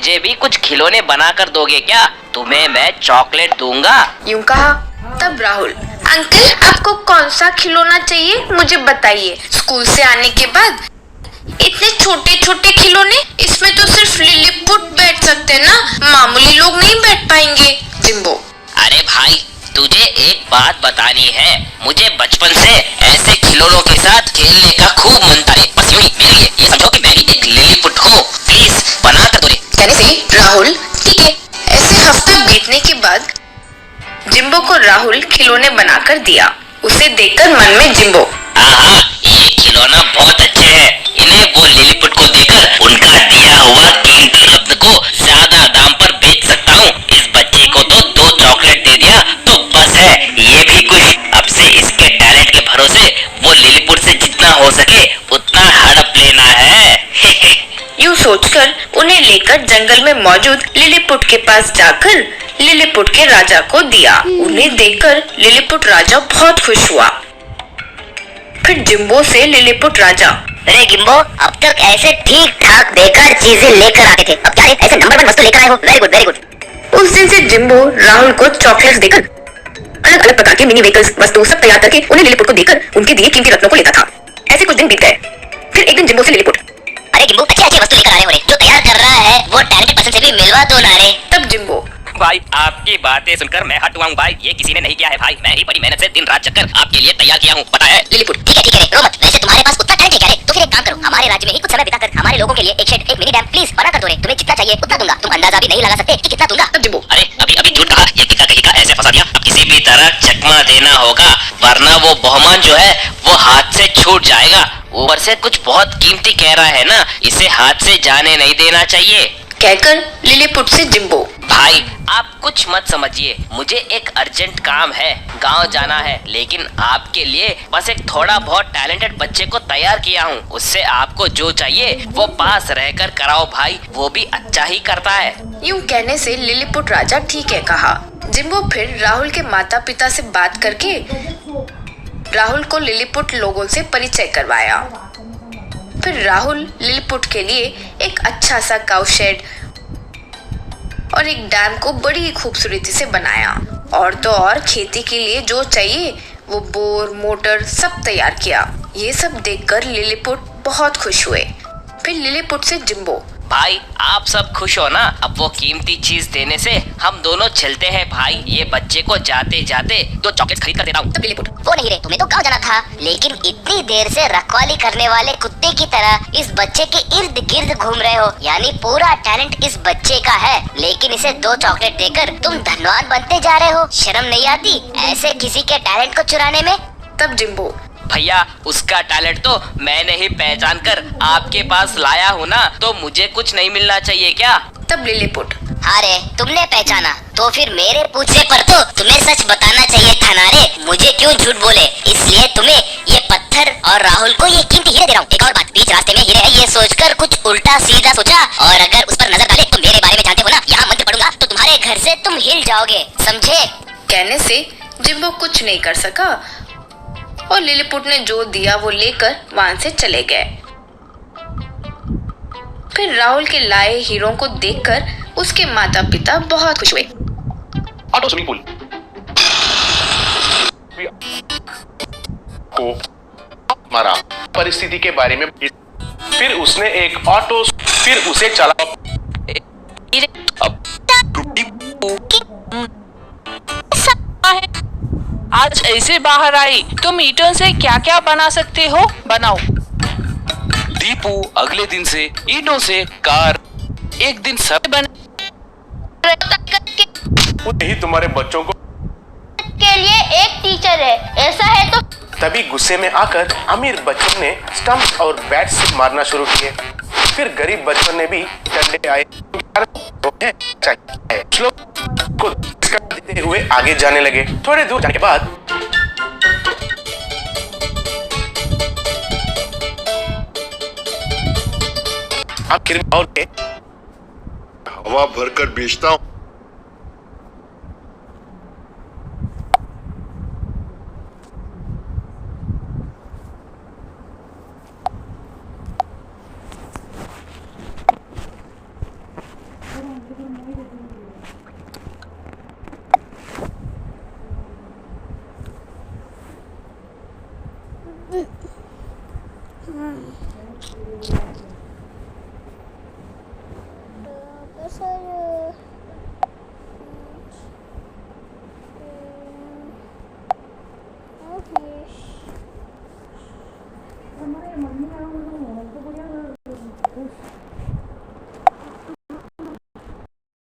मुझे भी कुछ खिलौने बना कर दोगे क्या? तुम्हें मैं चॉकलेट दूंगा। यूं कहा। तब राहुल, अंकल आपको कौन सा खिलौना चाहिए मुझे बताइए। स्कूल से आने के बाद इतने छोटे छोटे खिलौने, इसमें तो सिर्फ लिलीपुट बैठ सकते हैं ना, मामूली लोग नहीं बैठ पाएंगे। जिम्बो, अरे भाई तुझे एक बात बतानी है, मुझे बचपन से ऐसे खिलौनों के साथ खेलने का खूब मन था। बस यूं ही मेरे लिए ये समझो कि मैं भी एक लिलीपुट हूँ, प्लीज बना कर दो रे। कहने से राहुल ठीक है। ऐसे हफ्ता बीतने के बाद जिम्बो को राहुल खिलौने बनाकर दिया। उसे देखकर मन में जिम्बो, हाँ, ये खिलौना बहुत अच्छे हैं। इन्हें वो लिलीपुट को देकर उनका दिया हुआ कीमती रत्न को ज्यादा दाम पर बेच सकता हूँ। इस बच्चे को तो 2 चॉकलेट दे दिया तो बस है, ये भी खुश। अब से इसके टैलेंट के भरोसे वो लिलीपुट से जितना हो सके उतना हड़प लेना है। यूं सोचकर उन्हें लेकर जंगल में मौजूद लिलीपुट के पास जाकर लिलीपुट के राजा को दिया। उन्हें देखकर लिलीपुट राजा बहुत खुश हुआ। फिर जिम्बो से लिलीपुट राजा, अरे गिम्बो, अब तक ऐसे ठीक ठाक बेकार चीजें लेकर आते थे, अब क्या है ऐसे नंबर 1 वस्तु लेकर आए हो। Very good very good. उस दिन से जिम्बो राहुल को चॉकलेट्स देकर अलग अलग प्रकार के मिनी व्हीकल्स वस्तु सब तैयार करके उन्हें लिलीपुट को देकर उनके दिए कीमती रत्नों को लेता था। ऐसे कुछ दिन बीत गए। फिर एक दिन जिम्बो से लिलीपुट, अरे गिम्बो, अच्छी अच्छी वस्तु लेकर आ रहे हो रे, जो तैयार कर रहा है वो टैलेंटेड पर्सन से भी मिलवा दो ना रे। तब जिम्बो, भाई आपकी बातें सुनकर मैं हट हुआ हूँ भाई, ये किसी ने नहीं किया है भाई, मैं ही बड़ी मेहनत से दिन रात चक्कर आपके लिए तैयार किया हूँ, पता है। लिलीपुट, ठीक है रे, रो मत। वैसे तुम्हारे पास उतना टैलेंट है क्या रे? तो फिर एक काम करो, हमारे राज्य में ही कुछ समय बिताकर हमारे लोगों के लिए एक शेड, एक मिनी डैम प्लीज बना कर दो रे। तुम्हें जितना चाहिए उतना दूंगा, तुम अंदाजा भी नहीं लगा सकते कि कितना दूंगा। तब जिम्बो, अरे अभी अभी झूठ कहा, ये कितना कहीं का ऐसे फंसा दिया। अब किसी भी तरह चकमा देना होगा, वरना वो बहुमान जो है वो हाथ से छूट जाएगा। ऊपर से कुछ बहुत कीमती कह रहा है ना, इसे हाथ से जाने नहीं देना चाहिए। कहकर लिलीपुट से जिम्बो, भाई आप कुछ मत समझिए, मुझे एक अर्जेंट काम है, गांव जाना है, लेकिन आपके लिए बस एक थोड़ा बहुत टैलेंटेड बच्चे को तैयार किया हूँ, उससे आपको जो चाहिए वो पास रहकर कराओ भाई, वो भी अच्छा ही करता है। यूं कहने से लिलीपुट राजा ठीक है कहा। जिम्बो फिर राहुल के माता पिता से बात करके राहुल को लिलीपुट लोगों से परिचय करवाया। फिर राहुल लिलीपुट के लिए एक अच्छा सा काऊ शेड और एक डैम को बड़ी खूबसूरती से बनाया, और तो और खेती के लिए जो चाहिए वो बोर मोटर सब तैयार किया। ये सब देखकर लिलीपुट बहुत खुश हुए। फिर लिलीपुट से जिम्बो, भाई आप सब खुश हो ना, अब वो कीमती चीज देने से हम दोनों चलते हैं भाई, ये बच्चे को जाते जाते 2 चॉकलेट्स खरीद कर देता हूँ। तब लिलीपुट, वो नहीं रे, तुम्हें तो गाँव जाना था, लेकिन इतनी देर से रखवाली करने वाले कुत्ते की तरह इस बच्चे के इर्द गिर्द घूम रहे हो, यानी पूरा टैलेंट इस बच्चे का है, लेकिन इसे 2 चॉकलेट देकर तुम धनवान बनते जा रहे हो। शर्म नहीं आती ऐसे किसी के टैलेंट को चुराने में? तब जिम्बो, भैया उसका टैलेंट तो मैंने ही पहचान कर आपके पास लाया हूँ ना, तो मुझे कुछ नहीं मिलना चाहिए क्या? तब लिलीपुट, अरे तुमने पहचाना तो फिर मेरे पूछने पर तो तुम्हें सच बताना चाहिए था ना रे, मुझे क्यों झूठ बोले। इसलिए तुम्हें ये पत्थर और राहुल को ये कीमती हीरे दे रहा हूँ। एक और बात, बीच रास्ते में हीरे है ये सोचकर कुछ उल्टा सीधा सोचा, और अगर उस पर नजर डाले तो मेरे बारे में जानते हो ना, यहाँ मंत्र पढ़ूंगा तो तुम्हारे घर से तुम हिल जाओगे, समझे? कहने से जिम्बो कुछ नहीं कर सका और लिलीपुट ने जो दिया वो लेकर वहां से चले गए। फिर राहुल के लाए हीरों को देखकर उसके माता पिता बहुत खुश हुए। ऑटो स्विमिंग पूल को मारा परिस्थिति के बारे में, फिर उसने एक ऑटो, फिर उसे चला। आज ऐसे बाहर आई, तुम ईंटों से क्या क्या बना सकते हो बनाओ। दीपू अगले दिन से ईंटों से कार, एक दिन सब बन। ही तुम्हारे बच्चों को के लिए एक टीचर है, ऐसा है तो? तभी गुस्से में आकर अमीर बच्चों ने स्टंप और बैट से मारना शुरू किए। फिर गरीब बच्चों ने भी डंडे आए को देते हुए आगे जाने लगे। थोड़े दूर जाने के बाद आखिर में और हवा भरकर बेचता हूँ। Kemarin